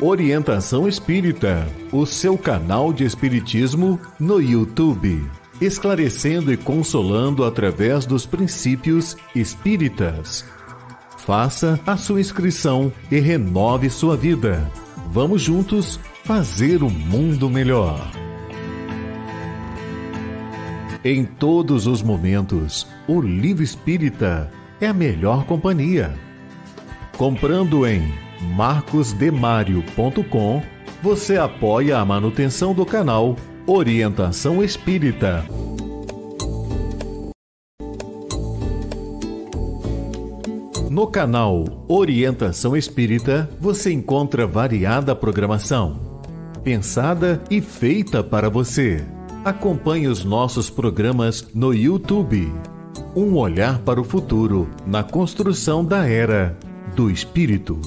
Orientação Espírita, o seu canal de espiritismo no YouTube, esclarecendo e consolando através dos princípios espíritas. Faça a sua inscrição e renove sua vida. Vamos juntos fazer o mundo melhor. Em todos os momentos, o Livro Espírita é a melhor companhia. Comprando em marcosdemario.com, você apoia a manutenção do canal Orientação Espírita. No canal Orientação Espírita, você encontra variada programação, pensada e feita para você. Acompanhe os nossos programas no YouTube. Um olhar para o futuro na construção da Era do Espírito.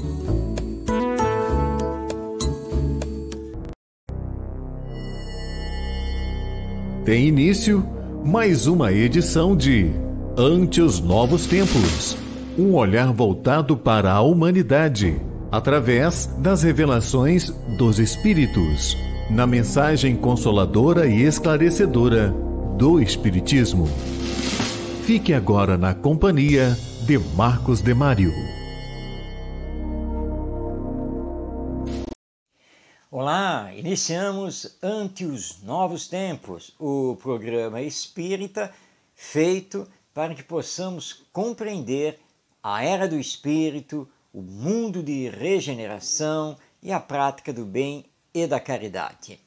Tem início mais uma edição de Ante os Novos Tempos. Um olhar voltado para a humanidade, através das revelações dos Espíritos, na mensagem consoladora e esclarecedora do Espiritismo. Fique agora na companhia de Marcos Demário. Olá, iniciamos Ante os Novos Tempos, o programa espírita feito para que possamos compreender a era do espírito, o mundo de regeneração e a prática do bem e da caridade.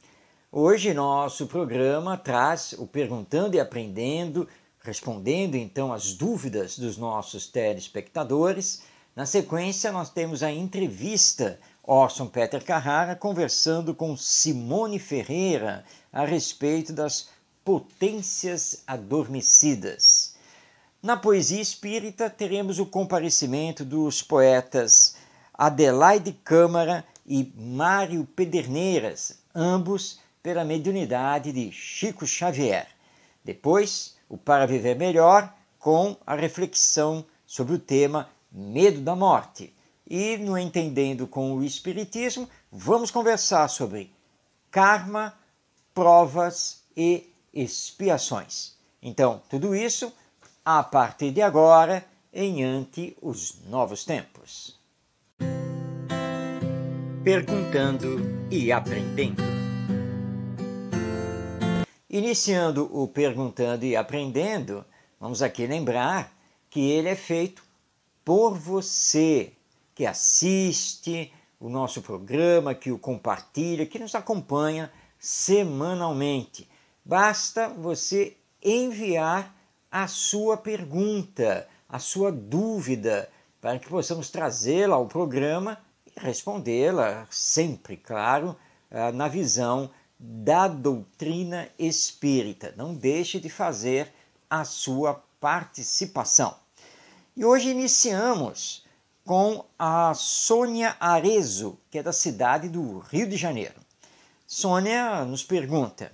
Hoje nosso programa traz o Perguntando e Aprendendo, respondendo então às dúvidas dos nossos telespectadores. Na sequência nós temos a entrevista Orson Peter Carrara conversando com Simone Ferreira a respeito das potências adormecidas. Na poesia espírita teremos o comparecimento dos poetas Adelaide Câmara e Mário Pederneiras, ambos pela mediunidade de Chico Xavier. Depois, o Para Viver Melhor, com a reflexão sobre o tema Medo da Morte. E no Entendendo com o Espiritismo, vamos conversar sobre karma, provas e expiações. Então, tudo isso a partir de agora em Ante os Novos Tempos. Perguntando e Aprendendo. Iniciando o Perguntando e Aprendendo, vamos aqui lembrar que ele é feito por você, que assiste o nosso programa, que o compartilha, que nos acompanha semanalmente. Basta você enviar a sua pergunta, a sua dúvida, para que possamos trazê-la ao programa e respondê-la sempre, claro, na visão da doutrina espírita. Não deixe de fazer a sua participação. E hoje iniciamos com a Sônia Arezzo, que é da cidade do Rio de Janeiro. Sônia nos pergunta: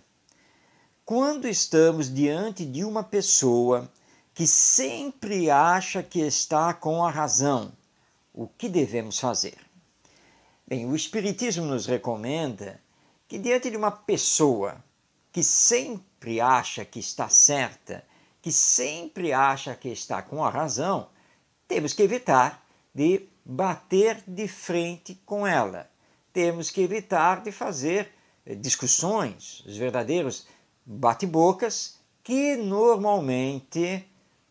quando estamos diante de uma pessoa que sempre acha que está com a razão, o que devemos fazer? Bem, o Espiritismo nos recomenda que diante de uma pessoa que sempre acha que está certa, que sempre acha que está com a razão, temos que evitar de bater de frente com ela. Temos que evitar de fazer discussões, os verdadeiros bate-bocas, que normalmente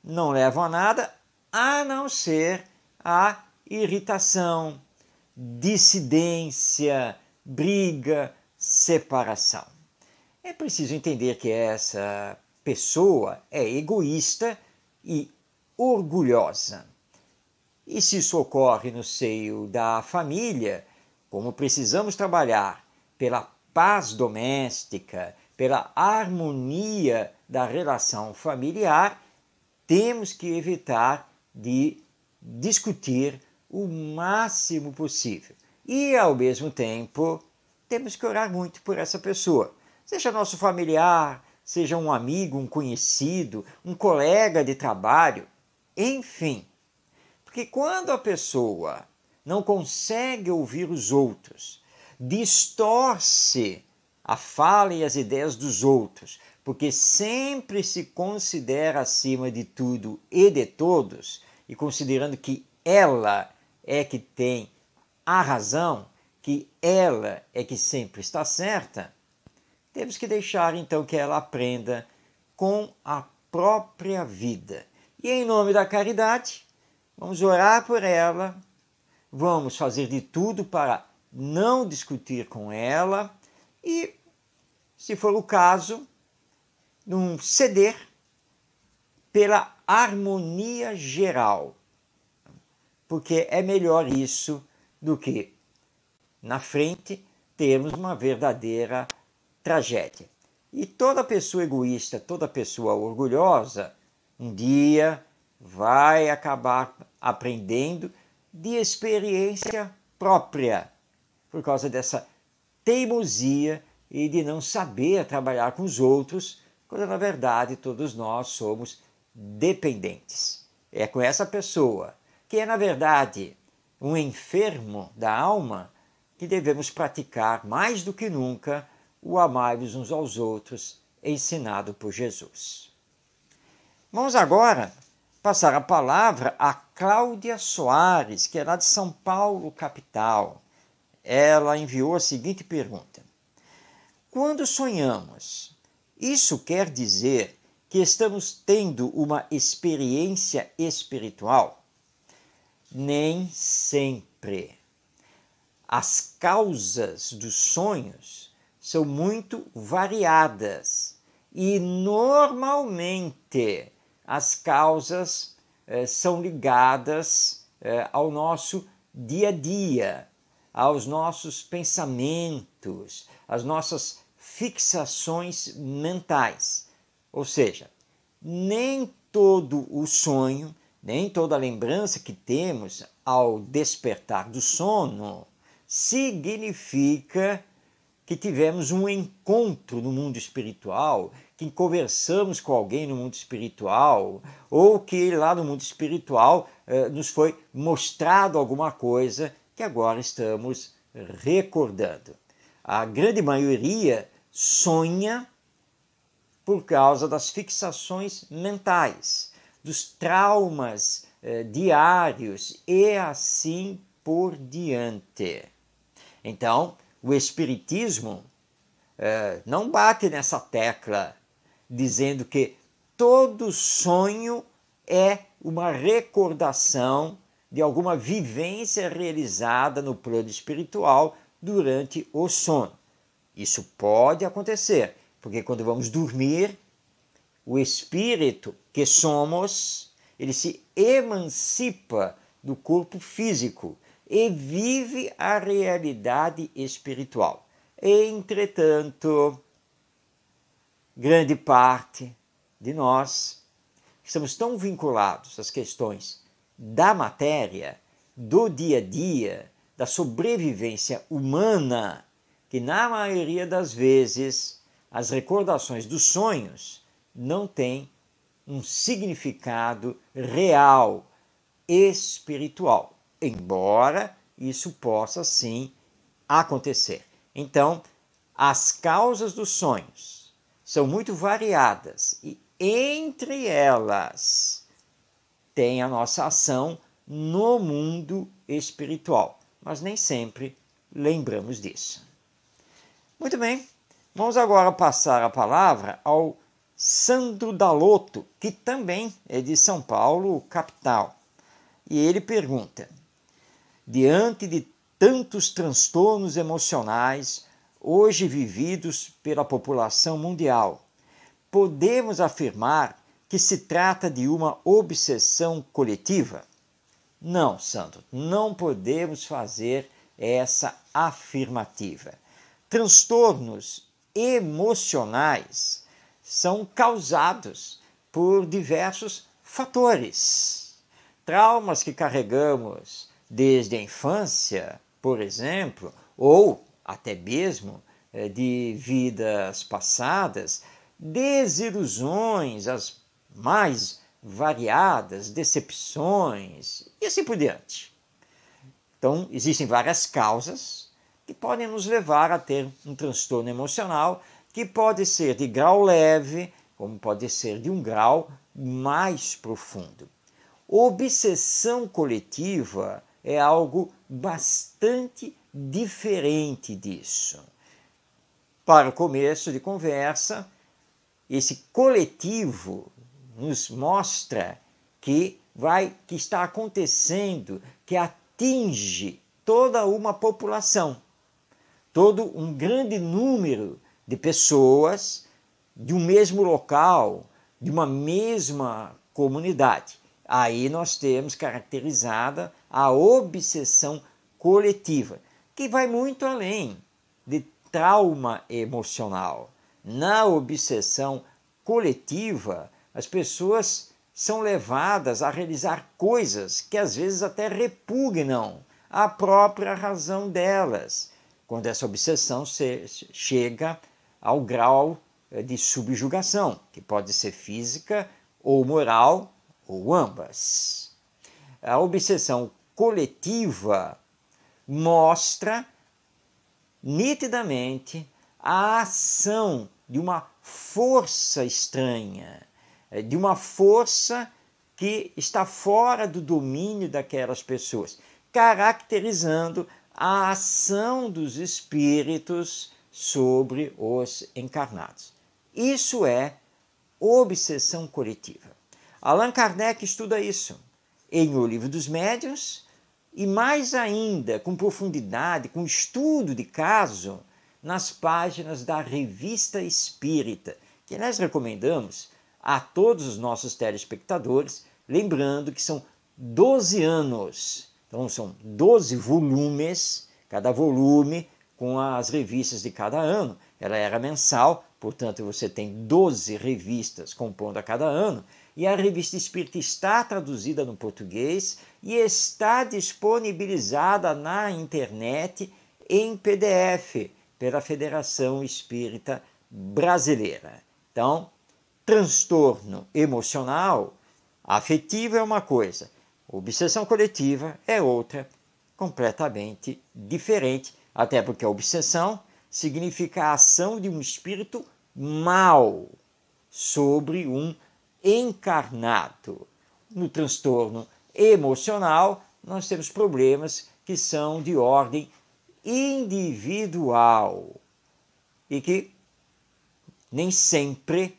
não levam a nada, a não ser a irritação, dissidência, briga, separação. É preciso entender que essa pessoa é egoísta e orgulhosa. E se isso ocorre no seio da família, como precisamos trabalhar pela paz doméstica, pela harmonia da relação familiar, temos que evitar de discutir o máximo possível. E, ao mesmo tempo, temos que orar muito por essa pessoa. Seja nosso familiar, seja um amigo, um conhecido, um colega de trabalho, enfim. Porque quando a pessoa não consegue ouvir os outros, distorce a fala e as ideias dos outros, porque sempre se considera acima de tudo e de todos, e considerando que ela é que tem a razão, que ela é que sempre está certa, temos que deixar então que ela aprenda com a própria vida. E em nome da caridade, vamos orar por ela, vamos fazer de tudo para não discutir com ela e, se for o caso, não ceder pela harmonia geral, porque é melhor isso do que, na frente, termos uma verdadeira tragédia. E toda pessoa egoísta, toda pessoa orgulhosa, um dia vai acabar aprendendo de experiência própria, por causa dessa teimosia e de não saber trabalhar com os outros, quando na verdade todos nós somos dependentes. É com essa pessoa, que é na verdade um enfermo da alma, que devemos praticar mais do que nunca o amar-nos uns aos outros, ensinado por Jesus. Vamos agora passar a palavra a Cláudia Soares, que é lá de São Paulo, capital. Ela enviou a seguinte pergunta: quando sonhamos, isso quer dizer que estamos tendo uma experiência espiritual? Nem sempre. As causas dos sonhos são muito variadas e normalmente as causas são ligadas ao nosso dia a dia, aos nossos pensamentos, às nossas fixações mentais. Ou seja, nem todo o sonho, nem toda a lembrança que temos ao despertar do sono significa que tivemos um encontro no mundo espiritual, que conversamos com alguém no mundo espiritual, ou que lá no mundo espiritual nos foi mostrado alguma coisa que agora estamos recordando. A grande maioria sonha por causa das fixações mentais, dos traumas diários e assim por diante. Então, o Espiritismo não bate nessa tecla dizendo que todo sonho é uma recordação de alguma vivência realizada no plano espiritual durante o sono. Isso pode acontecer, porque quando vamos dormir, o espírito que somos, ele se emancipa do corpo físico e vive a realidade espiritual. Entretanto, grande parte de nós estamos tão vinculados às questões da matéria, do dia a dia, da sobrevivência humana, que na maioria das vezes as recordações dos sonhos não têm um significado real, espiritual, embora isso possa sim acontecer. Então, as causas dos sonhos são muito variadas e entre elas tem a nossa ação no mundo espiritual, mas nem sempre lembramos disso. Muito bem, vamos agora passar a palavra ao Sandro Dalotto, que também é de São Paulo, capital. E ele pergunta: diante de tantos transtornos emocionais hoje vividos pela população mundial, podemos afirmar que se trata de uma obsessão coletiva? Não, Sandro, não podemos fazer essa afirmativa. Transtornos emocionais são causados por diversos fatores. Traumas que carregamos desde a infância, por exemplo, ou até mesmo de vidas passadas, desilusões, as mais variadas, decepções e assim por diante. Então, existem várias causas que podem nos levar a ter um transtorno emocional que pode ser de grau leve, como pode ser de um grau mais profundo. Obsessão coletiva é algo bastante diferente disso. Para o começo de conversa, esse coletivo nos mostra que está acontecendo, que atinge toda uma população, todo um grande número de pessoas de um mesmo local, de uma mesma comunidade. Aí nós temos caracterizada a obsessão coletiva, que vai muito além de trauma emocional. Na obsessão coletiva, as pessoas são levadas a realizar coisas que às vezes até repugnam a própria razão delas, quando essa obsessão chega ao grau de subjugação, que pode ser física ou moral, ou ambas. A obsessão coletiva mostra nitidamente a ação de uma força estranha, de uma força que está fora do domínio daquelas pessoas, caracterizando a ação dos espíritos sobre os encarnados. Isso é obsessão coletiva. Allan Kardec estuda isso em O Livro dos Médiuns e mais ainda, com profundidade, com estudo de caso, nas páginas da Revista Espírita, que nós recomendamos a todos os nossos telespectadores, lembrando que são 12 anos, então são 12 volumes, cada volume com as revistas de cada ano. Ela era mensal, portanto você tem 12 revistas compondo a cada ano, e a Revista Espírita está traduzida no português e está disponibilizada na internet em PDF pela Federação Espírita Brasileira. Então, transtorno emocional, afetivo é uma coisa, obsessão coletiva é outra, completamente diferente, até porque a obsessão significa a ação de um espírito mau sobre um encarnado. No transtorno emocional, nós temos problemas que são de ordem individual e que nem sempre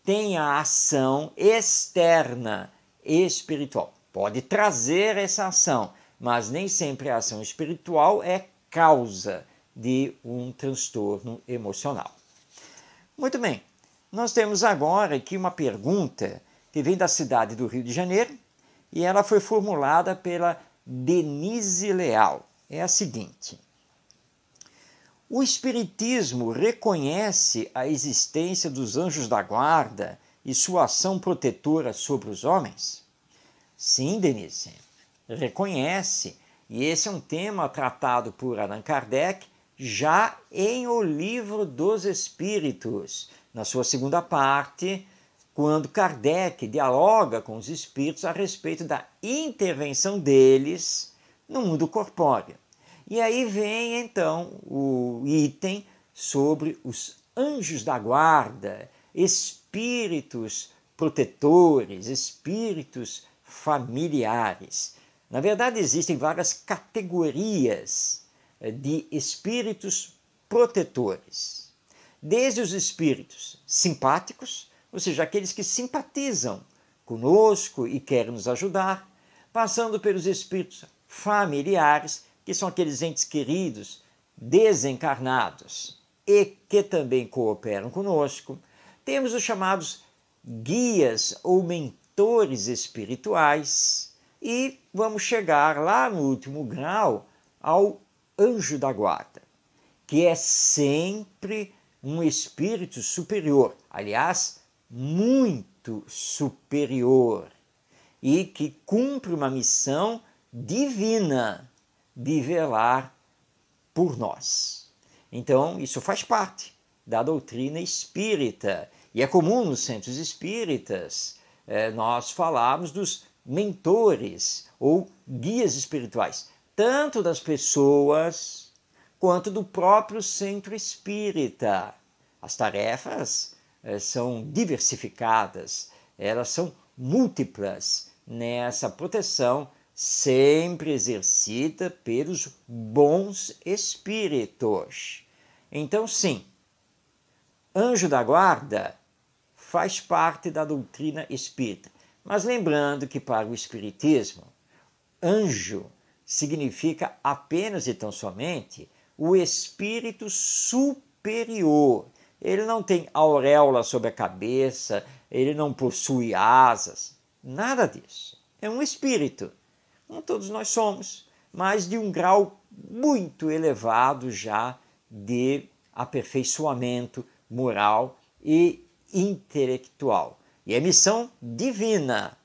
tem a ação externa espiritual. Pode trazer essa ação, mas nem sempre a ação espiritual é causa de um transtorno emocional. Muito bem, nós temos agora aqui uma pergunta que vem da cidade do Rio de Janeiro e ela foi formulada pela Denise Leal. É a seguinte: o Espiritismo reconhece a existência dos anjos da guarda e sua ação protetora sobre os homens? Sim, Denise, reconhece. E esse é um tema tratado por Allan Kardec já em O Livro dos Espíritos, na sua segunda parte, quando Kardec dialoga com os espíritos a respeito da intervenção deles no mundo corpóreo. E aí vem, então, o item sobre os anjos da guarda, espíritos protetores, espíritos familiares. Na verdade, existem várias categorias de espíritos protetores. Desde os espíritos simpáticos, ou seja, aqueles que simpatizam conosco e querem nos ajudar, passando pelos espíritos familiares, que são aqueles entes queridos desencarnados e que também cooperam conosco. Temos os chamados guias ou mentores espirituais e vamos chegar lá no último grau ao anjo da guarda, que é sempre um espírito superior, aliás, muito superior, e que cumpre uma missão divina de velar por nós. Então, isso faz parte da doutrina espírita, e é comum nos centros espíritas nós falarmos dos mentores ou guias espirituais, tanto das pessoas quanto do próprio centro espírita. As tarefas são diversificadas, elas são múltiplas nessa proteção sempre exercida pelos bons espíritos. Então, sim, anjo da guarda faz parte da doutrina espírita. Mas lembrando que para o espiritismo, anjo significa apenas e tão somente o espírito superior. Ele não tem auréola sobre a cabeça, ele não possui asas, nada disso. É um espírito, como todos nós somos, mas de um grau muito elevado já de aperfeiçoamento moral e intelectual. E é missão divina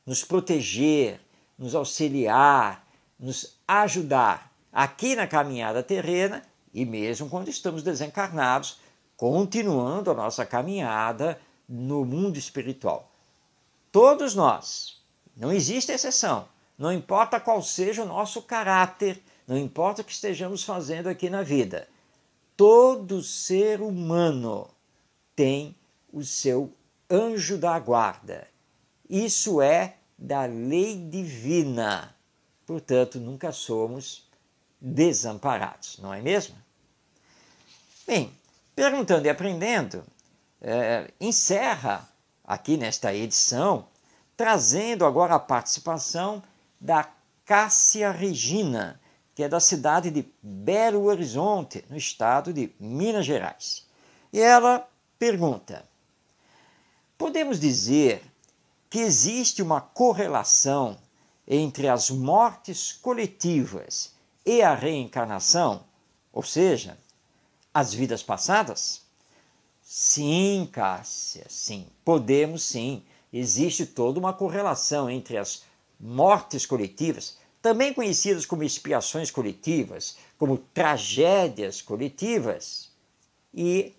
nos proteger, nos auxiliar, nos ajudar aqui na caminhada terrena e mesmo quando estamos desencarnados, continuando a nossa caminhada no mundo espiritual. Todos nós, não existe exceção, não importa qual seja o nosso caráter, não importa o que estejamos fazendo aqui na vida, todo ser humano tem o seu anjo da guarda. Isso é da lei divina. Portanto, nunca somos desamparados, não é mesmo? Bem, Perguntando e Aprendendo encerra aqui nesta edição, trazendo agora a participação da Cássia Regina, que é da cidade de Belo Horizonte, no estado de Minas Gerais. E ela pergunta: podemos dizer que existe uma correlação entre as mortes coletivas e a reencarnação, ou seja, as vidas passadas? Sim, Cássia, sim, podemos sim. Existe toda uma correlação entre as mortes coletivas, também conhecidas como expiações coletivas, como tragédias coletivas, e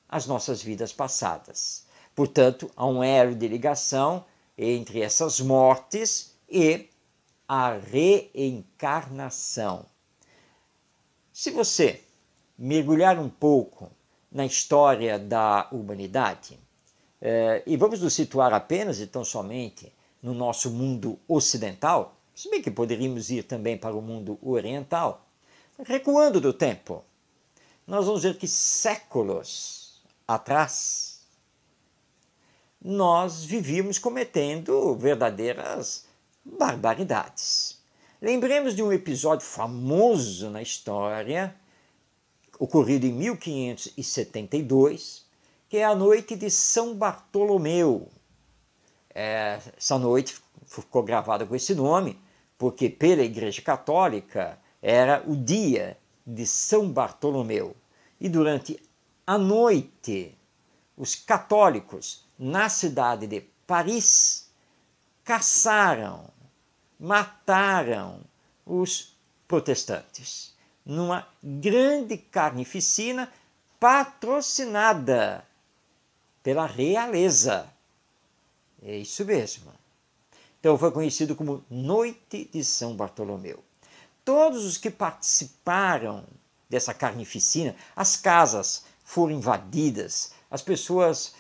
as nossas vidas passadas. Portanto, há um elo de ligação entre essas mortes e a reencarnação. Se você mergulhar um pouco na história da humanidade, e vamos nos situar apenas e tão somente no nosso mundo ocidental, se bem que poderíamos ir também para o mundo oriental, recuando do tempo, nós vamos ver que séculos atrás nós vivíamos cometendo verdadeiras barbaridades. Lembremos de um episódio famoso na história, ocorrido em 1572, que é a noite de São Bartolomeu. Essa noite ficou gravada com esse nome, porque pela Igreja Católica era o dia de São Bartolomeu. E durante a noite, os católicos na cidade de Paris caçaram, mataram os protestantes numa grande carnificina patrocinada pela realeza. É isso mesmo. Então foi conhecido como Noite de São Bartolomeu. Todos os que participaram dessa carnificina, as casas foram invadidas, as pessoas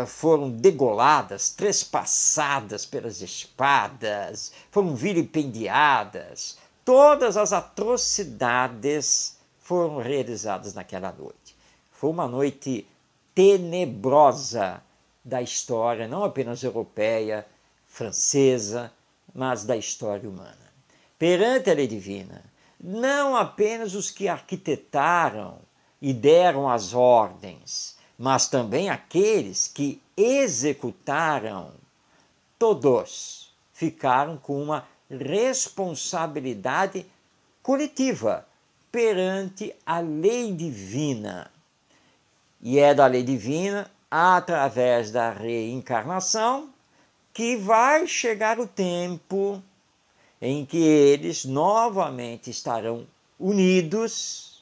foram degoladas, trespassadas pelas espadas, foram vilipendiadas. Todas as atrocidades foram realizadas naquela noite. Foi uma noite tenebrosa da história, não apenas europeia, francesa, mas da história humana. Perante a lei divina, não apenas os que arquitetaram e deram as ordens, mas também aqueles que executaram, todos ficaram com uma responsabilidade coletiva perante a lei divina. E é da lei divina, através da reencarnação, que vai chegar o tempo em que eles novamente estarão unidos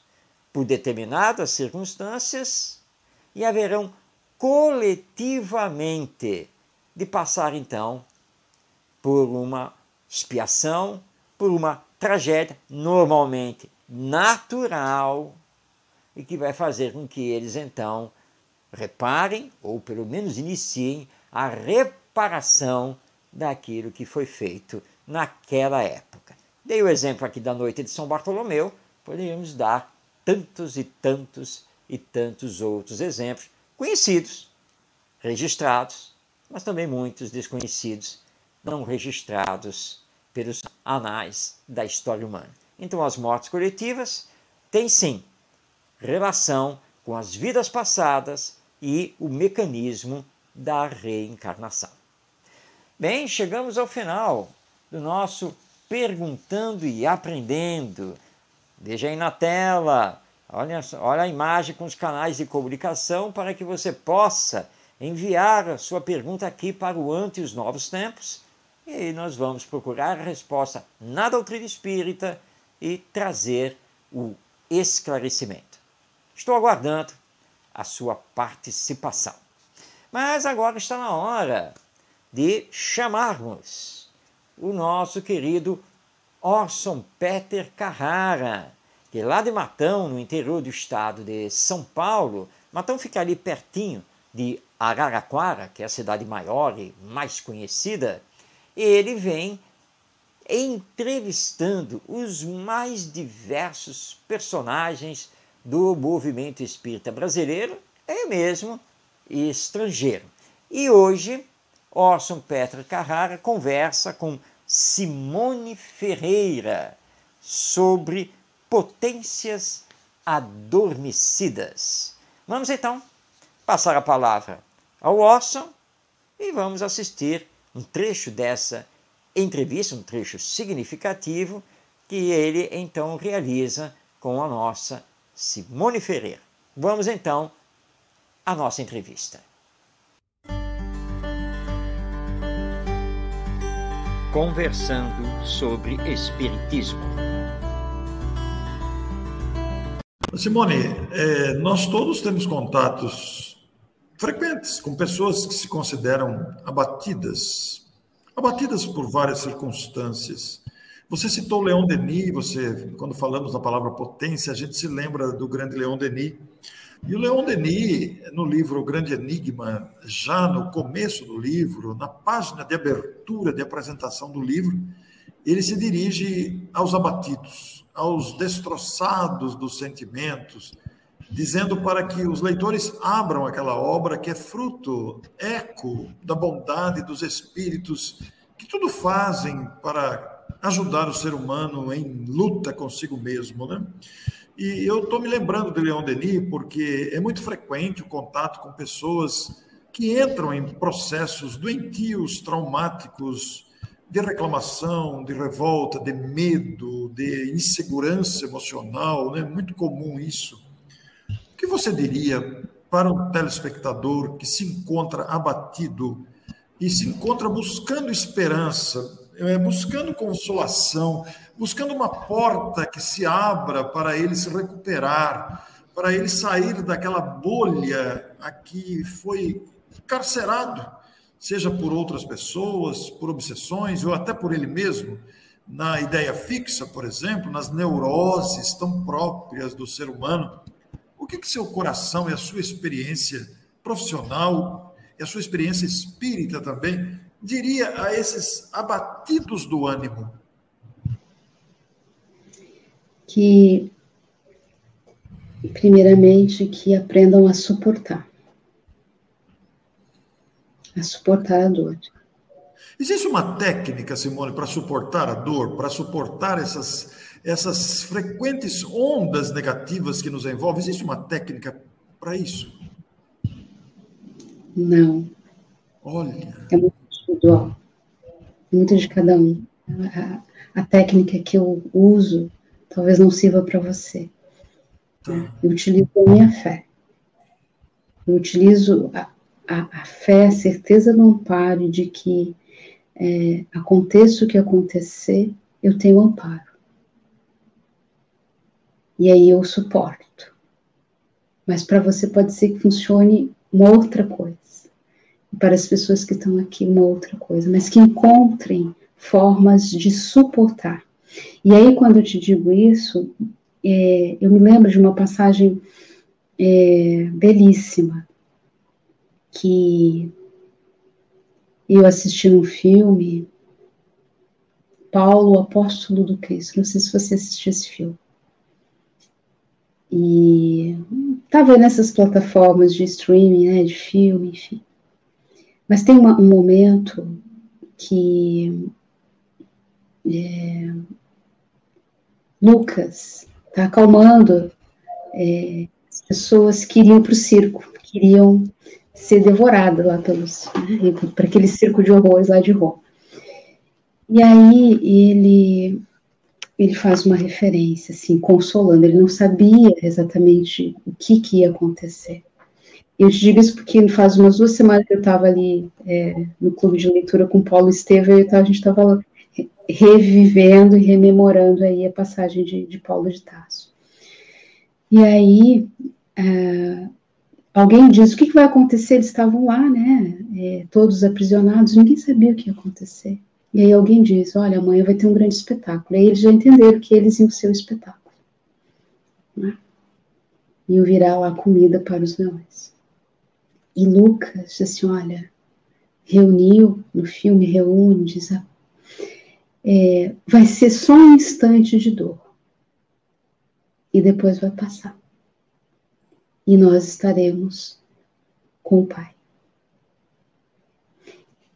por determinadas circunstâncias e haverão coletivamente de passar então por uma expiação, por uma tragédia, normalmente natural e que vai fazer com que eles então reparem, ou pelo menos iniciem, a reparação daquilo que foi feito naquela época. Dei o exemplo aqui da noite de São Bartolomeu, poderíamos dar tantos e tantos e tantos outros exemplos, conhecidos, registrados, mas também muitos desconhecidos, não registrados pelos anais da história humana. Então as mortes coletivas têm sim relação com as vidas passadas e o mecanismo da reencarnação. Bem, chegamos ao final do nosso Perguntando e Aprendendo. Veja aí na tela, olha a imagem com os canais de comunicação para que você possa enviar a sua pergunta aqui para o Ante os Novos Tempos, e aí nós vamos procurar a resposta na doutrina espírita e trazer o esclarecimento. Estou aguardando a sua participação. Mas agora está na hora de chamarmos o nosso querido Orson Peter Carrara, que lá de Matão, no interior do estado de São Paulo, Matão fica ali pertinho de Araraquara, que é a cidade maior e mais conhecida, ele vem entrevistando os mais diversos personagens do movimento espírita brasileiro e mesmo estrangeiro. E hoje, Orson Peter Carrara conversa com Simone Ferreira sobre potências adormecidas. Vamos então passar a palavra ao Orson e vamos assistir um trecho dessa entrevista, um trecho significativo que ele então realiza com a nossa Simone Ferreira. Vamos então à nossa entrevista. Conversando sobre Espiritismo. Simone, nós todos temos contatos frequentes com pessoas que se consideram abatidas por várias circunstâncias. Você citou Leon Denis, quando falamos da palavra potência, a gente se lembra do grande Leon Denis. E o Leon Denis, no livro O Grande Enigma, já no começo do livro, na página de abertura, de apresentação do livro, ele se dirige aos abatidos, aos destroçados dos sentimentos, dizendo para que os leitores abram aquela obra que é fruto, eco da bondade dos espíritos que tudo fazem para ajudar o ser humano em luta consigo mesmo, né? E eu estou me lembrando de Leon Denis porque é muito frequente o contato com pessoas que entram em processos doentios, traumáticos, de reclamação, de revolta, de medo, de insegurança emocional, né? Muito comum isso. O que você diria para um telespectador que se encontra abatido e se encontra buscando esperança, buscando consolação, buscando uma porta que se abra para ele se recuperar, para ele sair daquela bolha a que foi carcerado, seja por outras pessoas, por obsessões ou até por ele mesmo, na ideia fixa, por exemplo, nas neuroses tão próprias do ser humano? O que seu coração e a sua experiência profissional e a sua experiência espírita também diria a esses abatidos do ânimo? Que, primeiramente, que aprendam a suportar a dor. Existe uma técnica, Simone, para suportar a dor, para suportar essas frequentes ondas negativas que nos envolvem? Existe uma técnica para isso? Não. Olha. É muito individual. É muito de cada um. A técnica que eu uso talvez não sirva para você. Tá. Eu utilizo a minha fé. Eu utilizo a fé, a certeza do amparo de que aconteça o que acontecer, eu tenho amparo. E aí eu suporto. Mas para você pode ser que funcione uma outra coisa. E para as pessoas que estão aqui, uma outra coisa. Mas que encontrem formas de suportar. E aí, quando eu te digo isso, eu me lembro de uma passagem belíssima, que eu assisti num filme, Paulo, o Apóstolo do Cristo. Não sei se você assistiu esse filme. E estava nessas plataformas de streaming, né, de filme, enfim. Mas tem um momento que Lucas está acalmando as pessoas que iriam para o circo, queriam ser devoradas lá para aquele circo de horrores lá de Roma. E aí ele faz uma referência, assim, consolando. Ele não sabia exatamente o que ia acontecer. Eu te digo isso porque faz umas 2 semanas que eu estava ali no clube de leitura com Paulo Estevam, e a gente estava revivendo e rememorando aí a passagem de Paulo de Tarso. E aí alguém diz, o que vai acontecer? Eles estavam lá, né, todos aprisionados, ninguém sabia o que ia acontecer. E aí alguém diz, olha, amanhã vai ter um grande espetáculo. E aí eles já entenderam que eles iam ser o espetáculo, né? Iam virar lá comida para os leões. E Lucas disse assim, olha, no filme reúne, diz, vai ser só um instante de dor. E depois vai passar. E nós estaremos com o Pai.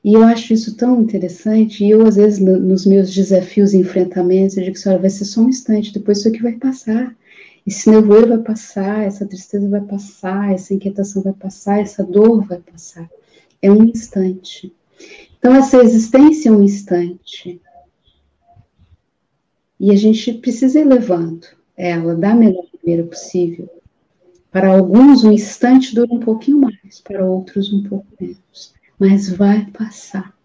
E eu acho isso tão interessante, e eu, às vezes, nos meus desafios e enfrentamentos, eu digo assim, olha, vai ser só um instante, depois isso aqui vai passar. Esse nevoeiro vai passar, essa tristeza vai passar, essa inquietação vai passar, essa dor vai passar. É um instante. Então, essa existência é um instante. E a gente precisa ir levando ela da melhor maneira possível. Para alguns, um instante dura um pouquinho mais, para outros, um pouco menos. Mas vai passar.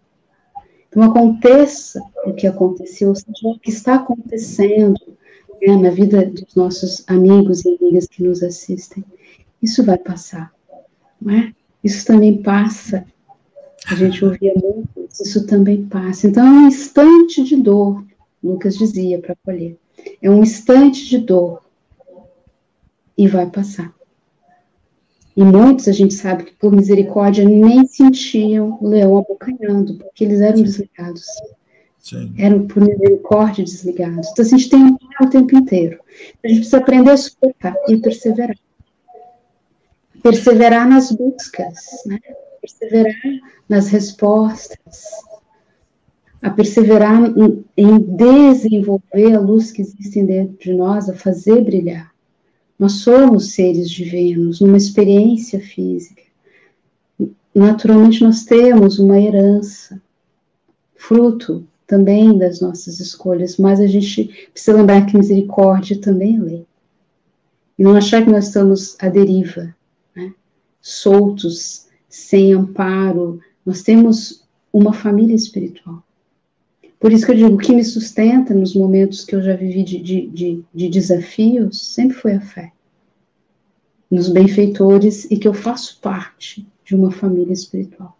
Então, aconteça o que aconteceu, ou seja, o que está acontecendo, né, na vida dos nossos amigos e amigas que nos assistem, isso vai passar, não é? Isso também passa. A gente ouvia muito, isso também passa. Então, é um instante de dor, Lucas dizia para colher. É um instante de dor e vai passar. E muitos, a gente sabe que por misericórdia nem sentiam o leão abocanhando, porque eles eram desligados. Sim. Eram por misericórdia desligados. Então, a gente tem um o tempo inteiro. A gente precisa aprender a suportar e perseverar. Perseverar nas buscas, né? Perseverar nas respostas. A perseverar em desenvolver a luz que existe dentro de nós, a fazer brilhar. Nós somos seres divinos, numa experiência física. Naturalmente, nós temos uma herança, fruto também das nossas escolhas, mas a gente precisa lembrar que misericórdia também é lei. E não achar que nós estamos à deriva, né? Soltos, sem amparo. Nós temos uma família espiritual. Por isso que eu digo, o que me sustenta nos momentos que eu já vivi de desafios, sempre foi a fé. Nos benfeitores, e que eu faço parte de uma família espiritual.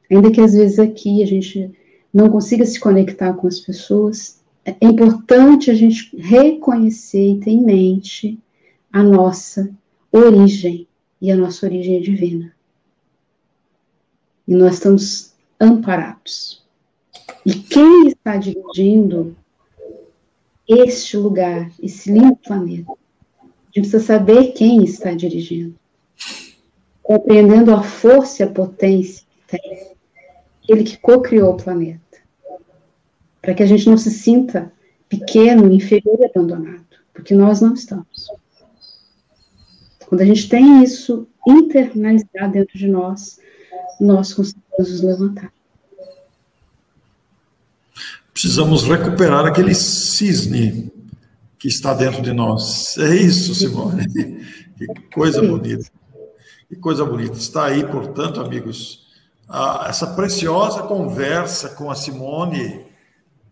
Ainda que às vezes aqui a gente não consiga se conectar com as pessoas, é importante a gente reconhecer e ter em mente a nossa origem, e a nossa origem é divina. E nós estamos amparados. E quem está dirigindo este lugar, esse lindo planeta? A gente precisa saber quem está dirigindo. Compreendendo a força e a potência que tem. Aquele que co-criou o planeta. Para que a gente não se sinta pequeno, inferior e abandonado. Porque nós não estamos. Quando a gente tem isso internalizado dentro de nós, nós conseguimos nos levantar. Precisamos recuperar aquele cisne que está dentro de nós. É isso, Simone. Que coisa bonita. Que coisa bonita. Está aí, portanto, amigos, essa preciosa conversa com a Simone,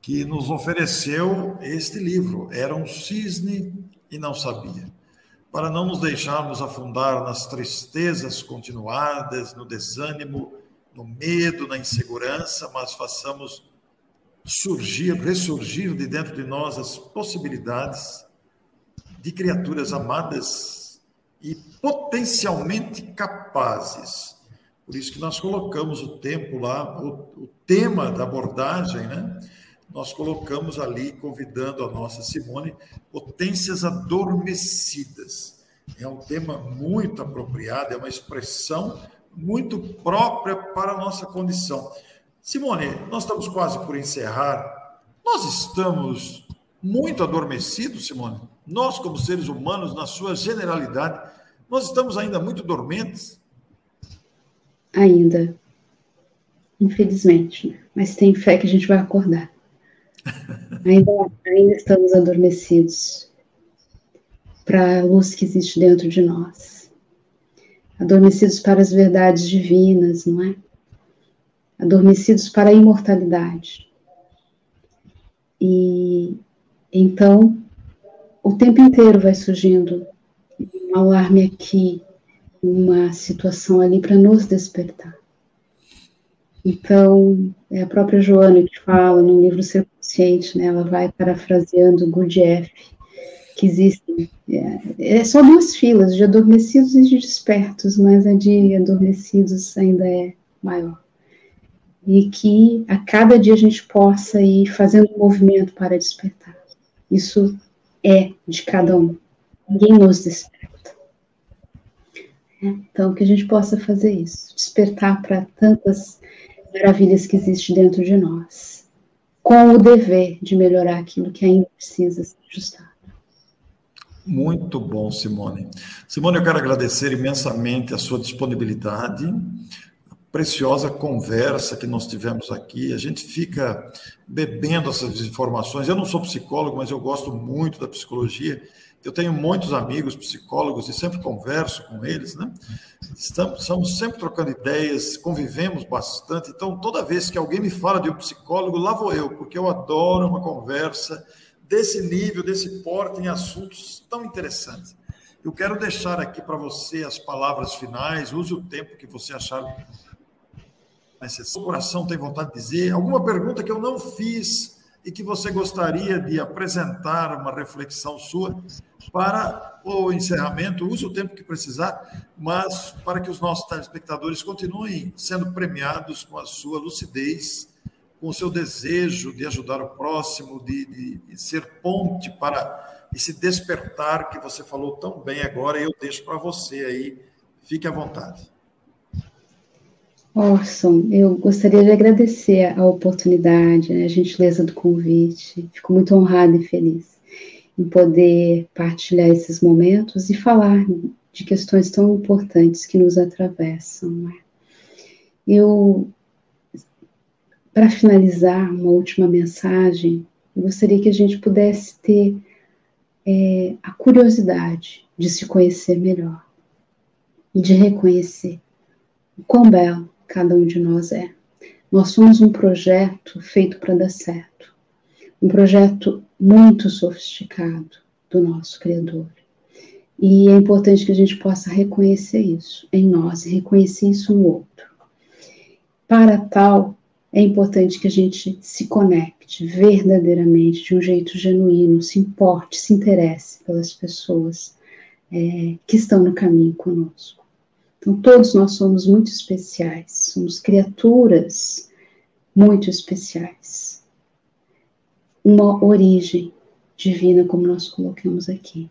que nos ofereceu este livro. Era um cisne e não sabia. Para não nos deixarmos afundar nas tristezas continuadas, no desânimo, no medo, na insegurança, mas façamos ressurgir de dentro de nós as possibilidades de criaturas amadas e potencialmente capazes. Por isso que nós colocamos o tempo lá, o tema da abordagem, né? Nós colocamos ali, convidando a nossa Simone, potências adormecidas. É um tema muito apropriado, é uma expressão muito própria para a nossa condição. Simone, nós estamos quase por encerrar. Nós estamos muito adormecidos, Simone? Nós, como seres humanos, na sua generalidade, nós estamos ainda muito dormentes? Ainda. Infelizmente. Né? Mas tem fé que a gente vai acordar. Ainda estamos adormecidos para a luz que existe dentro de nós. Adormecidos para as verdades divinas, não é? Adormecidos para a imortalidade. E então, o tempo inteiro vai surgindo um alarme aqui, uma situação ali para nos despertar. Então, é a própria Joana que fala no livro Ser Consciente, né? Ela vai parafraseando Gurdjieff, que existem, só duas filas, de adormecidos e de despertos, mas a de adormecidos ainda é maior. E que a cada dia a gente possa ir fazendo um movimento para despertar. Isso é de cada um. Ninguém nos desperta. Então, que a gente possa fazer isso, despertar para tantas maravilhas que existem dentro de nós, com o dever de melhorar aquilo que ainda precisa ser ajustado. Muito bom, Simone. Simone, eu quero agradecer imensamente a sua disponibilidade, a preciosa conversa que nós tivemos aqui. A gente fica bebendo essas informações. Eu não sou psicólogo, mas eu gosto muito da psicologia. Eu tenho muitos amigos psicólogos e sempre converso com eles, né? Estamos sempre trocando ideias, convivemos bastante. Então, toda vez que alguém me fala de um psicólogo, lá vou eu, porque eu adoro uma conversa desse nível, desse porte, em assuntos tão interessantes. Eu quero deixar aqui para você as palavras finais, use o tempo que você achar necessário. O coração tem vontade de dizer alguma pergunta que eu não fiz e que você gostaria de apresentar uma reflexão sua para o encerramento, use o tempo que precisar, mas para que os nossos telespectadores continuem sendo premiados com a sua lucidez, com o seu desejo de ajudar o próximo, de ser ponte para esse despertar que você falou tão bem agora, e eu deixo para você aí, fique à vontade. Orson, eu gostaria de agradecer a oportunidade, né, a gentileza do convite. Fico muito honrada e feliz em poder partilhar esses momentos e falar de questões tão importantes que nos atravessam. Né? Para finalizar, uma última mensagem, eu gostaria que a gente pudesse ter a curiosidade de se conhecer melhor e de reconhecer o quão belo cada um de nós é. Nós somos um projeto feito para dar certo. Um projeto muito sofisticado do nosso Criador. E é importante que a gente possa reconhecer isso em nós e reconhecer isso no outro. Para tal, é importante que a gente se conecte verdadeiramente, de um jeito genuíno, se importe, se interesse pelas pessoas que estão no caminho conosco. Então, todos nós somos muito especiais, somos criaturas muito especiais. Uma origem divina, como nós colocamos aqui.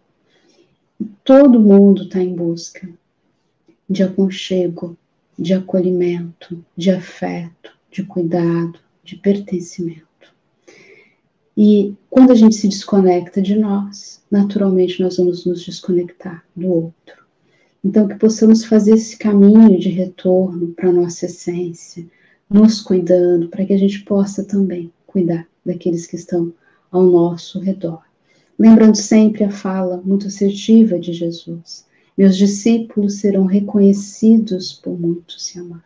Todo mundo está em busca de aconchego, de acolhimento, de afeto, de cuidado, de pertencimento. E quando a gente se desconecta de nós, naturalmente nós vamos nos desconectar do outro. Então, que possamos fazer esse caminho de retorno para a nossa essência, nos cuidando, para que a gente possa também cuidar daqueles que estão ao nosso redor. Lembrando sempre a fala muito assertiva de Jesus: meus discípulos serão reconhecidos por muitos se amar.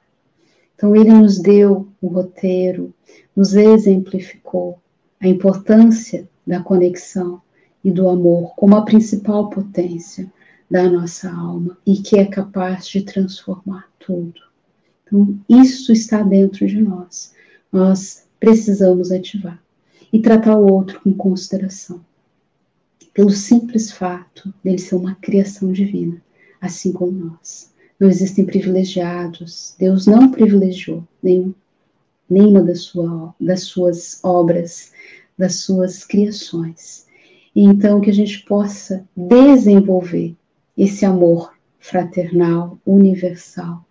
Então, ele nos deu o roteiro, nos exemplificou a importância da conexão e do amor como a principal potência da nossa alma e que é capaz de transformar tudo. Então, isso está dentro de nós. Nós precisamos ativar e tratar o outro com consideração. pelo simples fato dele ser uma criação divina, assim como nós. Não existem privilegiados. Deus não privilegiou nenhuma das suas obras, das suas criações. E então que a gente possa desenvolver esse amor fraternal, universal.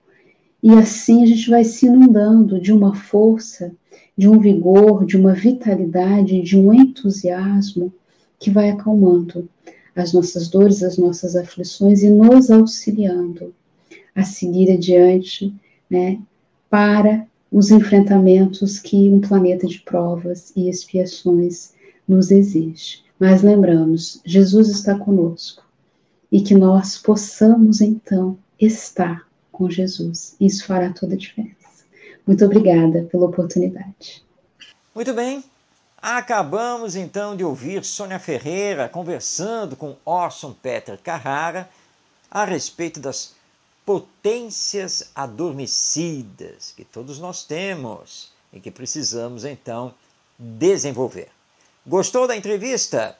E assim a gente vai se inundando de uma força, de um vigor, de uma vitalidade, de um entusiasmo que vai acalmando as nossas dores, as nossas aflições e nos auxiliando a seguir adiante, né, para os enfrentamentos que um planeta de provas e expiações nos exige. Mas lembramos, Jesus está conosco e que nós possamos então estar com Jesus. Isso fará toda a diferença. Muito obrigada pela oportunidade. Muito bem. Acabamos então de ouvir Sônia Ferreira conversando com Orson Peter Carrara a respeito das potências adormecidas que todos nós temos e que precisamos então desenvolver. Gostou da entrevista?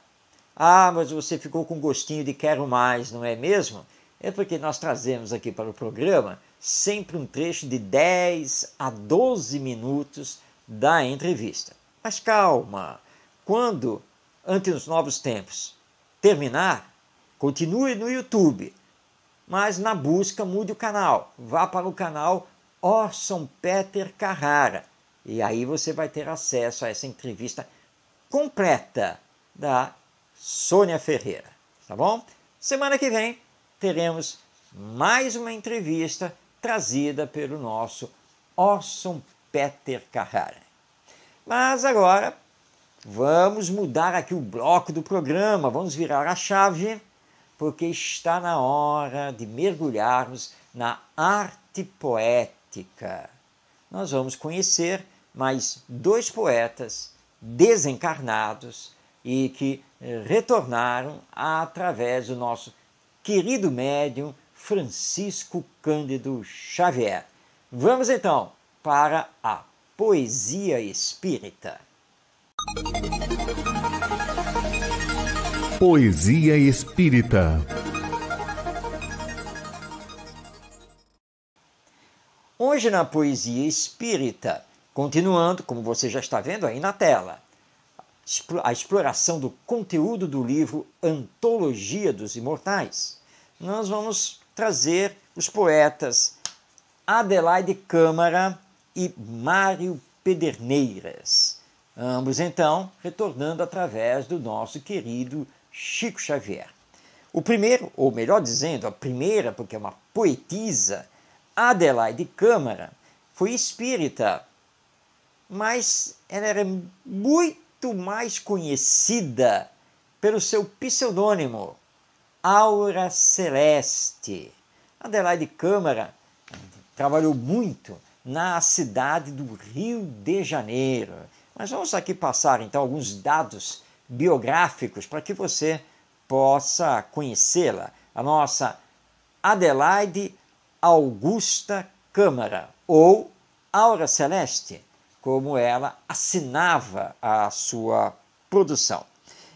Ah, mas você ficou com gostinho de quero mais, não é mesmo? É porque nós trazemos aqui para o programa sempre um trecho de 10 a 12 minutos da entrevista. Mas calma, quando Ante os Novos Tempos terminar, continue no YouTube, mas na busca mude o canal, vá para o canal Orson Peter Carrara e aí você vai ter acesso a essa entrevista completa da Sônia Ferreira, tá bom? Semana que vem teremos mais uma entrevista trazida pelo nosso Orson Peter Carrara. Mas agora vamos mudar aqui o bloco do programa, vamos virar a chave, porque está na hora de mergulharmos na arte poética. Nós vamos conhecer mais 2 poetas desencarnados e que retornaram através do nosso querido médium Francisco Cândido Xavier. Vamos então para a poesia espírita. Poesia espírita. Hoje na poesia espírita, continuando, como você já está vendo aí na tela, a exploração do conteúdo do livro Antologia dos Imortais, nós vamos trazer os poetas Adelaide Câmara e Mário Pederneiras, ambos então retornando através do nosso querido Chico Xavier. O primeiro, ou melhor dizendo, a primeira, porque é uma poetisa, Adelaide Câmara, foi espírita, mas ela era muito mais conhecida pelo seu pseudônimo, Aura Celeste. Adelaide Câmara trabalhou muito na cidade do Rio de Janeiro. Mas vamos aqui passar então alguns dados biográficos para que você possa conhecê-la. A nossa Adelaide Augusta Câmara, ou Aura Celeste, como ela assinava a sua produção.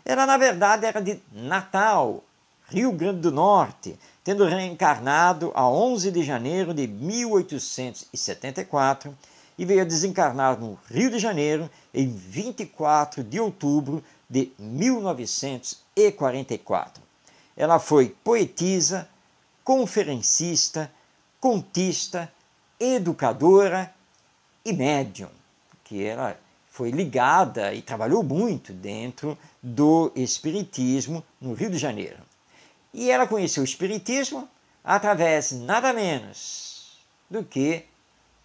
Ela, na verdade, era de Natal, Rio Grande do Norte, tendo reencarnado a 11 de janeiro de 1874 e veio a desencarnar no Rio de Janeiro em 24 de outubro de 1944. Ela foi poetisa, conferencista, contista, educadora e médium, que ela foi ligada e trabalhou muito dentro do espiritismo no Rio de Janeiro. E ela conheceu o espiritismo através nada menos do que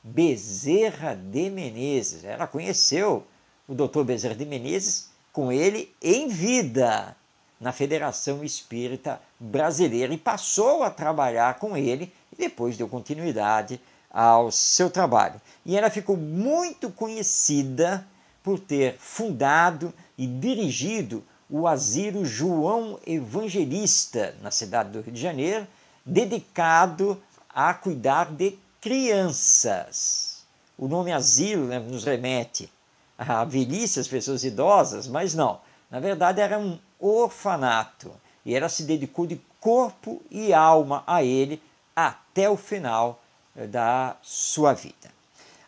Bezerra de Menezes. Ela conheceu o Dr. Bezerra de Menezes com ele em vida na Federação Espírita Brasileira e passou a trabalhar com ele e depois deu continuidade ao seu trabalho. E ela ficou muito conhecida por ter fundado e dirigido o Asilo João Evangelista, na cidade do Rio de Janeiro, dedicado a cuidar de crianças. O nome asilo, nos remete à velhice, às pessoas idosas, mas não. Na verdade, era um orfanato e ela se dedicou de corpo e alma a ele até o final da sua vida.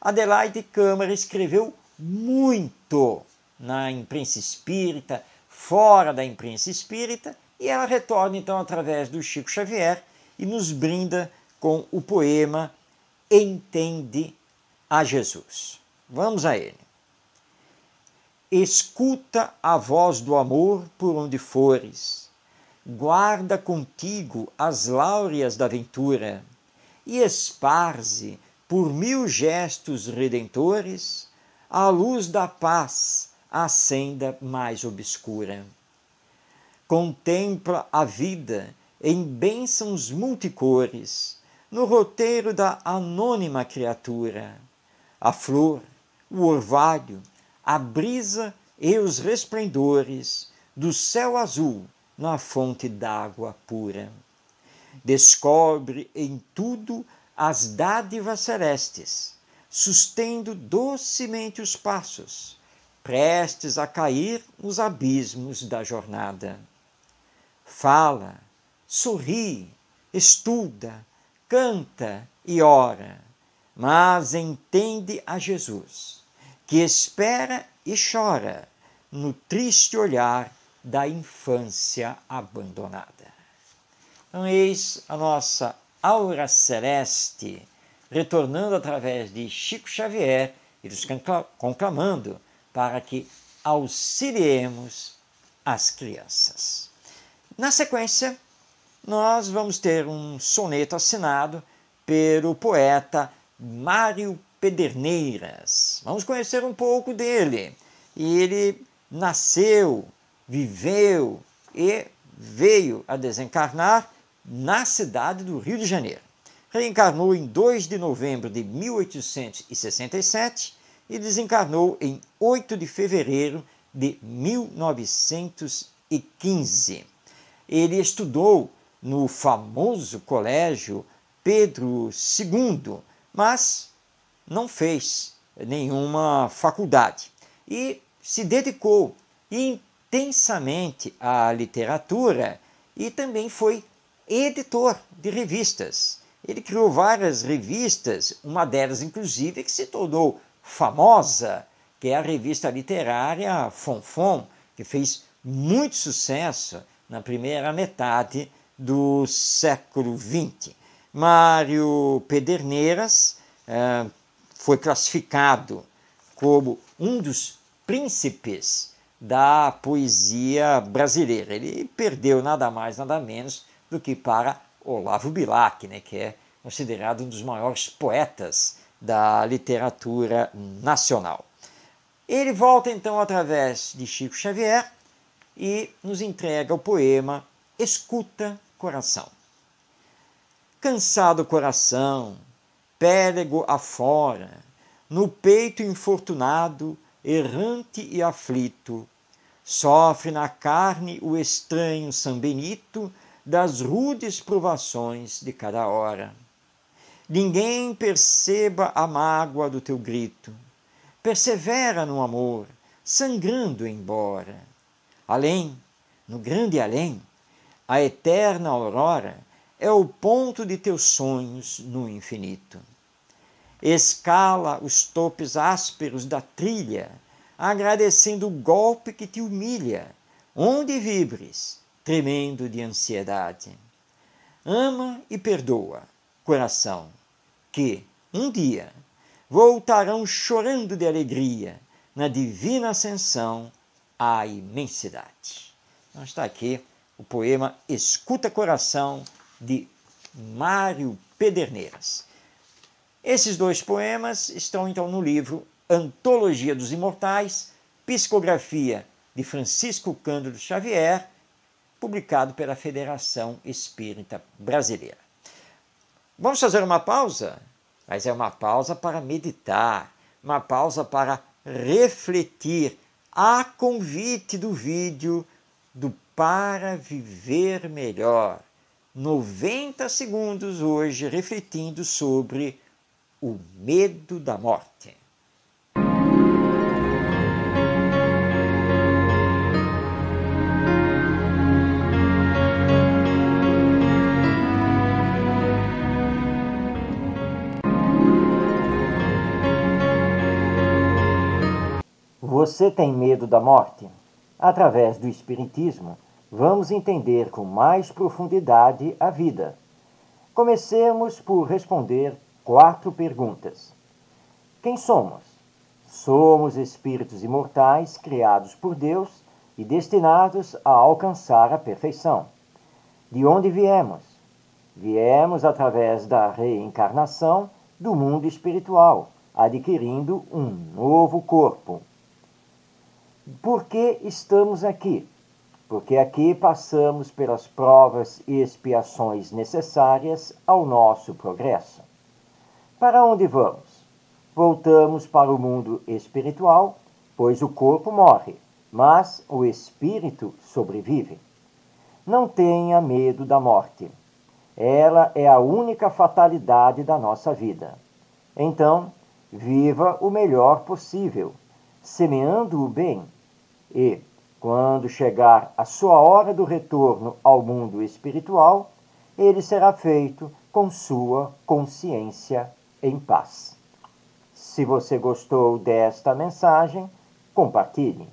Adelaide Câmara escreveu muito na imprensa espírita, fora da imprensa espírita, e ela retorna então através do Chico Xavier e nos brinda com o poema Entende a Jesus. Vamos a ele. Escuta a voz do amor por onde fores, guarda contigo as láureas da ventura e esparze por 1000 gestos redentores a luz da paz, a senda mais obscura. Contempla a vida em bênçãos multicores, no roteiro da anônima criatura, a flor, o orvalho, a brisa e os resplendores do céu azul na fonte d'água pura. Descobre em tudo as dádivas celestes, sustendo docemente os passos, prestes a cair nos abismos da jornada. Fala, sorri, estuda, canta e ora, mas entende a Jesus, que espera e chora no triste olhar da infância abandonada. Então, eis a nossa aura celeste, retornando através de Chico Xavier e nos conclamando para que auxiliemos as crianças. Na sequência, nós vamos ter um soneto assinado pelo poeta Mário Pederneiras. Vamos conhecer um pouco dele. Ele nasceu, viveu e veio a desencarnar na cidade do Rio de Janeiro. Reencarnou em 2 de novembro de 1867 e desencarnou em 8 de fevereiro de 1915. Ele estudou no famoso colégio Pedro II, mas não fez nenhuma faculdade e se dedicou intensamente à literatura e também foi editor de revistas. Ele criou várias revistas, uma delas inclusive que se tornou famosa, que é a revista literária Fonfon, que fez muito sucesso na primeira metade do século XX. Mário Pederneiras foi classificado como um dos príncipes da poesia brasileira. Ele perdeu nada mais, nada menos do que para Olavo Bilac, né, que é considerado um dos maiores poetas da literatura nacional. Ele volta então através de Chico Xavier e nos entrega o poema Escuta, Coração. Cansado coração, pélego afora, no peito infortunado, errante e aflito, sofre na carne o estranho sambenito das rudes provações de cada hora. Ninguém perceba a mágoa do teu grito, persevera no amor, sangrando embora. Além, no grande além, a eterna aurora é o ponto de teus sonhos no infinito. Escala os topes ásperos da trilha, agradecendo o golpe que te humilha, onde vibres, tremendo de ansiedade. Ama e perdoa, coração, que, um dia, voltarão chorando de alegria na divina ascensão à imensidade. Então está aqui o poema Escuta, Coração, de Mário Pederneiras. Esses dois poemas estão então no livro Antologia dos Imortais, psicografia de Francisco Cândido Xavier, publicado pela Federação Espírita Brasileira. Vamos fazer uma pausa? Mas é uma pausa para meditar, uma pausa para refletir, a convite do vídeo do Para Viver Melhor. 90 segundos hoje refletindo sobre o medo da morte. Você tem medo da morte? Através do Espiritismo, vamos entender com mais profundidade a vida. Comecemos por responder 4 perguntas. Quem somos? Somos espíritos imortais criados por Deus e destinados a alcançar a perfeição. De onde viemos? Viemos através da reencarnação do mundo espiritual, adquirindo um novo corpo. Por que estamos aqui? Porque aqui passamos pelas provas e expiações necessárias ao nosso progresso. Para onde vamos? Voltamos para o mundo espiritual, pois o corpo morre, mas o espírito sobrevive. Não tenha medo da morte. Ela é a única fatalidade da nossa vida. Então, viva o melhor possível, semeando o bem, e, quando chegar a sua hora do retorno ao mundo espiritual, ele será feito com sua consciência em paz. Se você gostou desta mensagem, compartilhe.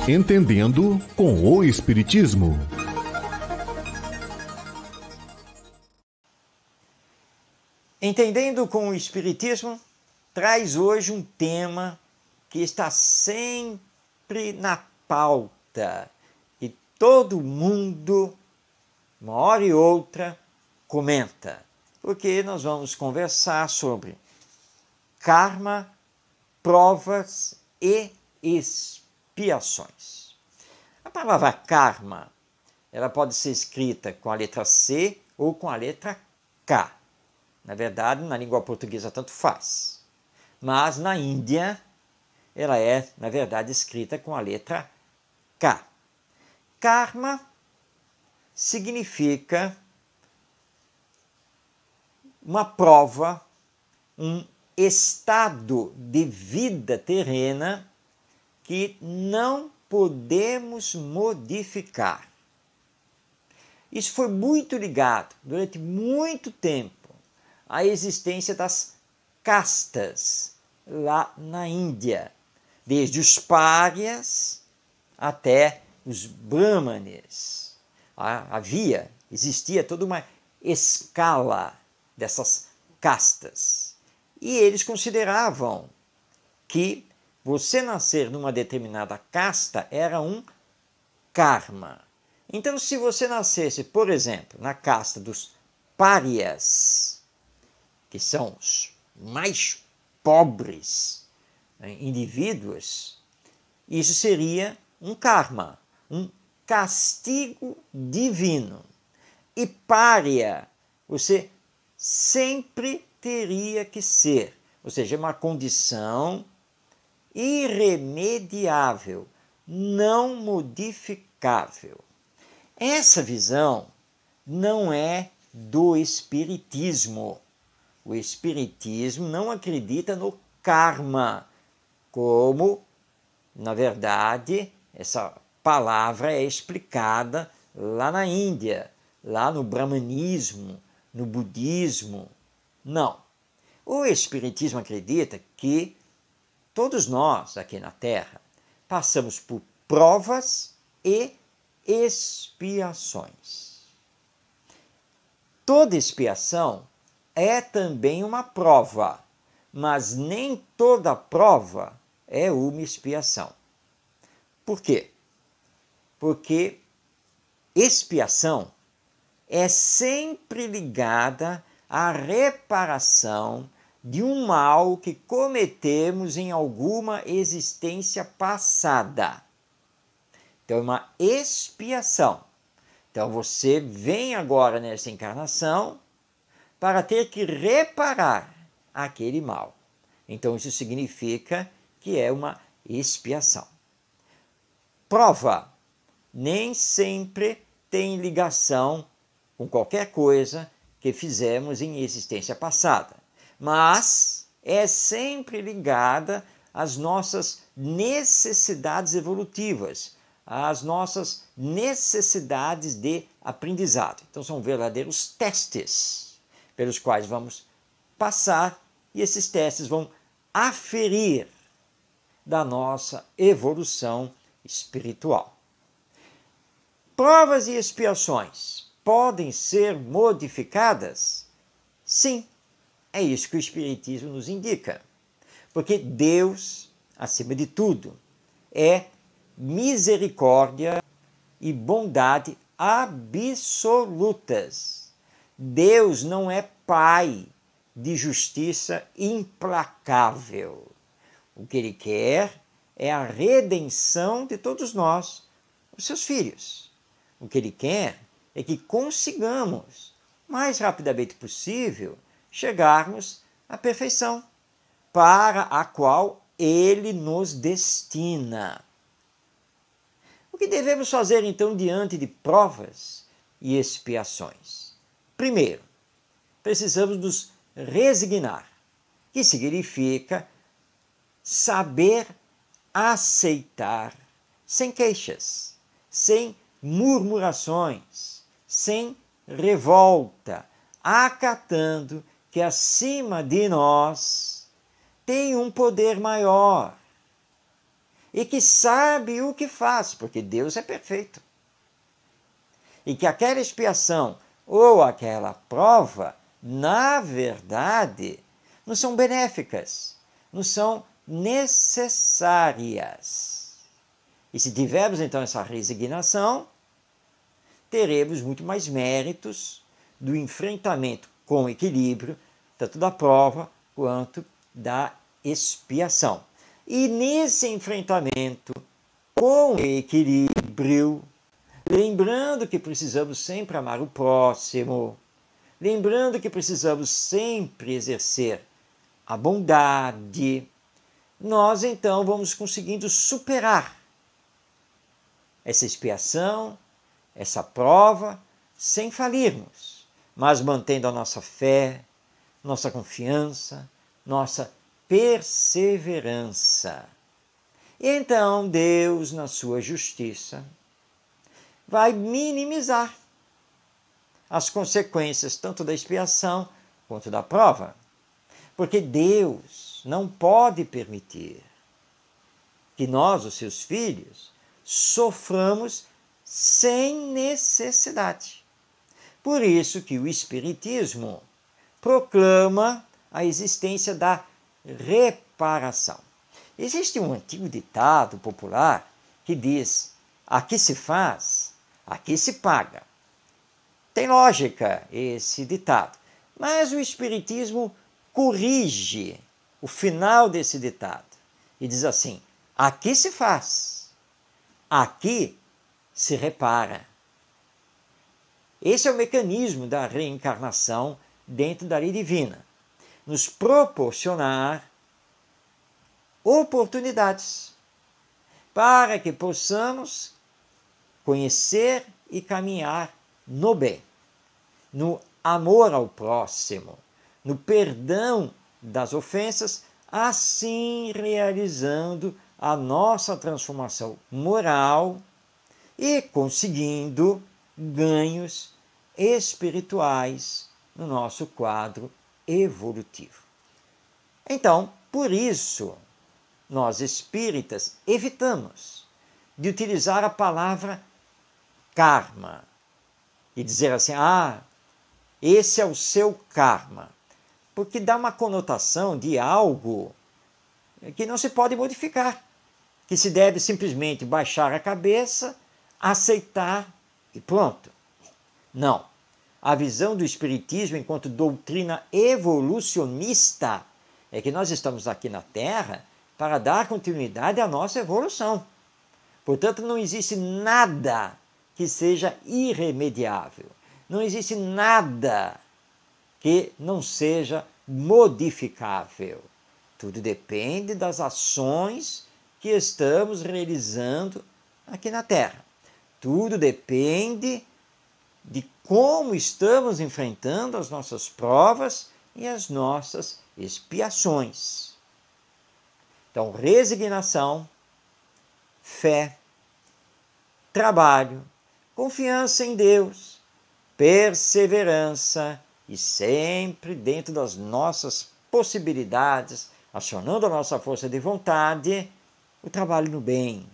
Entendendo com o Espiritismo. Entendendo com o Espiritismo traz hoje um tema que está sempre na pauta e todo mundo, uma hora e outra, comenta, porque nós vamos conversar sobre karma, provas e expiações. A palavra karma, ela pode ser escrita com a letra C ou com a letra K. Na verdade, na língua portuguesa tanto faz. Mas na Índia, ela é, na verdade, escrita com a letra K. Karma significa uma prova, um estado de vida terrena que não podemos modificar. Isso foi muito ligado, durante muito tempo, à existência das castas lá na Índia, desde os párias até os brahmanes. Existia toda uma escala dessas castas. E eles consideravam que você nascer numa determinada casta era um karma. Então, se você nascesse, por exemplo, na casta dos párias, que são os mais pobres indivíduos, isso seria um karma, um castigo divino. E pária, você sempre teria que ser, ou seja, uma condição irremediável, não modificável. Essa visão não é do Espiritismo. O Espiritismo não acredita no karma, como, na verdade, essa palavra é explicada lá na Índia, lá no brahmanismo, no budismo. Não. O Espiritismo acredita que todos nós aqui na Terra passamos por provas e expiações. Toda expiação é também uma prova, mas nem toda prova é uma expiação. Por quê? Porque expiação é sempre ligada à reparação de um mal que cometemos em alguma existência passada. Então, é uma expiação. Então, você vem agora nessa encarnação para ter que reparar aquele mal. Então, isso significa que é uma expiação. Prova nem sempre tem ligação com qualquer coisa que fizemos em existência passada, mas é sempre ligada às nossas necessidades evolutivas, às nossas necessidades de aprendizado. Então, são verdadeiros testes pelos quais vamos passar, e esses testes vão aferir da nossa evolução espiritual. Provas e expiações podem ser modificadas? Sim, é isso que o Espiritismo nos indica. Porque Deus, acima de tudo, é misericórdia e bondade absolutas. Deus não é Pai de justiça implacável. O que Ele quer é a redenção de todos nós, os seus filhos. O que Ele quer é que consigamos, o mais rapidamente possível, chegarmos à perfeição, para a qual Ele nos destina. O que devemos fazer, então, diante de provas e expiações? Primeiro, precisamos nos resignar, que significa saber aceitar sem queixas, sem murmurações, sem revolta, acatando que acima de nós tem um poder maior e que sabe o que faz, porque Deus é perfeito. E que aquela expiação ou aquela prova, na verdade, não são benéficas, não são necessárias. E se tivermos então essa resignação, teremos muito mais méritos do enfrentamento com equilíbrio, tanto da prova quanto da expiação. E nesse enfrentamento com equilíbrio, lembrando que precisamos sempre amar o próximo, lembrando que precisamos sempre exercer a bondade, nós então vamos conseguindo superar essa expiação, essa prova, sem falirmos, mas mantendo a nossa fé, nossa confiança, nossa perseverança. E então Deus, na sua justiça, vai minimizar as consequências tanto da expiação quanto da prova. Porque Deus não pode permitir que nós, os seus filhos, soframos sem necessidade. Por isso que o Espiritismo proclama a existência da reparação. Existe um antigo ditado popular que diz: aqui se faz, aqui se paga. Tem lógica esse ditado, mas o Espiritismo corrige o final desse ditado e diz assim: aqui se faz, aqui se repara. Esse é o mecanismo da reencarnação dentro da lei divina, nos proporcionar oportunidades para que possamos conhecer e caminhar no bem, no amor ao próximo, no perdão das ofensas, assim realizando a nossa transformação moral e conseguindo ganhos espirituais no nosso quadro evolutivo. Então, por isso, nós espíritas evitamos de utilizar a palavra karma e dizer assim: esse é o seu karma, porque dá uma conotação de algo que não se pode modificar, que se deve simplesmente baixar a cabeça, aceitar e pronto. Não. A visão do Espiritismo enquanto doutrina evolucionista é que nós estamos aqui na Terra para dar continuidade à nossa evolução. Portanto, não existe nada que seja irremediável. Não existe nada que não seja modificável. Tudo depende das ações que estamos realizando aqui na Terra. Tudo depende de como estamos enfrentando as nossas provas e as nossas expiações. Então, resignação, fé, trabalho, confiança em Deus, perseverança e sempre dentro das nossas possibilidades, acionando a nossa força de vontade, o trabalho no bem,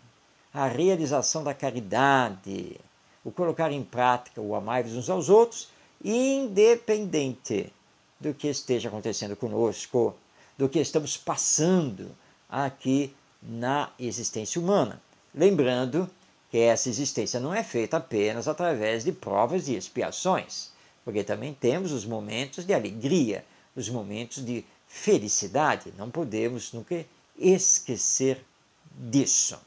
a realização da caridade, o colocar em prática o amai-vos uns aos outros, independente do que esteja acontecendo conosco, do que estamos passando aqui na existência humana. Lembrando que essa existência não é feita apenas através de provas e expiações, porque também temos os momentos de alegria, os momentos de felicidade. Não podemos nunca esquecer disso.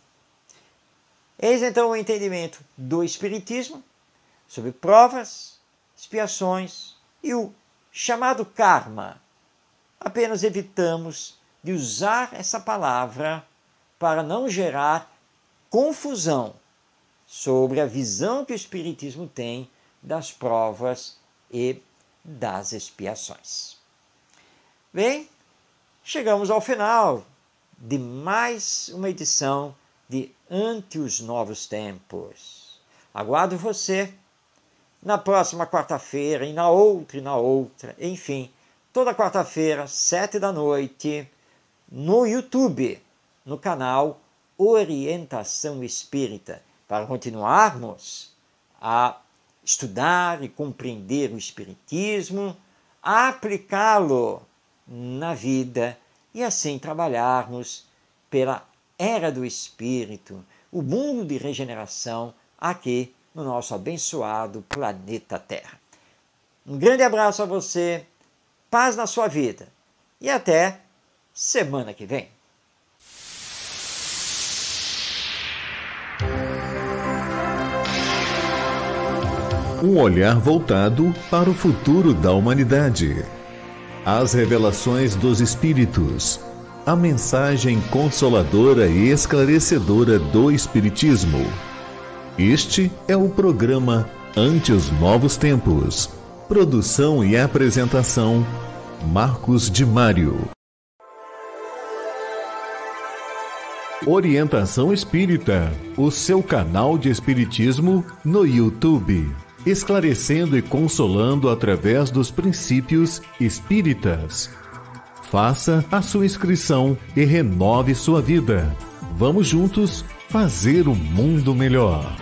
Eis então o entendimento do Espiritismo sobre provas, expiações e o chamado karma. Apenas evitamos de usar essa palavra para não gerar confusão sobre a visão que o Espiritismo tem das provas e das expiações. Bem, chegamos ao final de mais uma edição de Ante os Novos Tempos. Aguardo você na próxima quarta-feira e na outra, enfim, toda quarta-feira, 19h, no YouTube, no canal Orientação Espírita, para continuarmos a estudar e compreender o Espiritismo, a aplicá-lo na vida e assim trabalharmos pela Era do Espírito, o mundo de regeneração aqui no nosso abençoado planeta Terra. Um grande abraço a você, paz na sua vida e até semana que vem. Um olhar voltado para o futuro da humanidade. As revelações dos Espíritos. A mensagem consoladora e esclarecedora do Espiritismo. Este é o programa Ante os Novos Tempos. Produção e apresentação, Marcos de Mário. Orientação Espírita, o seu canal de Espiritismo no YouTube. Esclarecendo e consolando através dos princípios espíritas. Faça a sua inscrição e renove sua vida. Vamos juntos fazer o mundo melhor.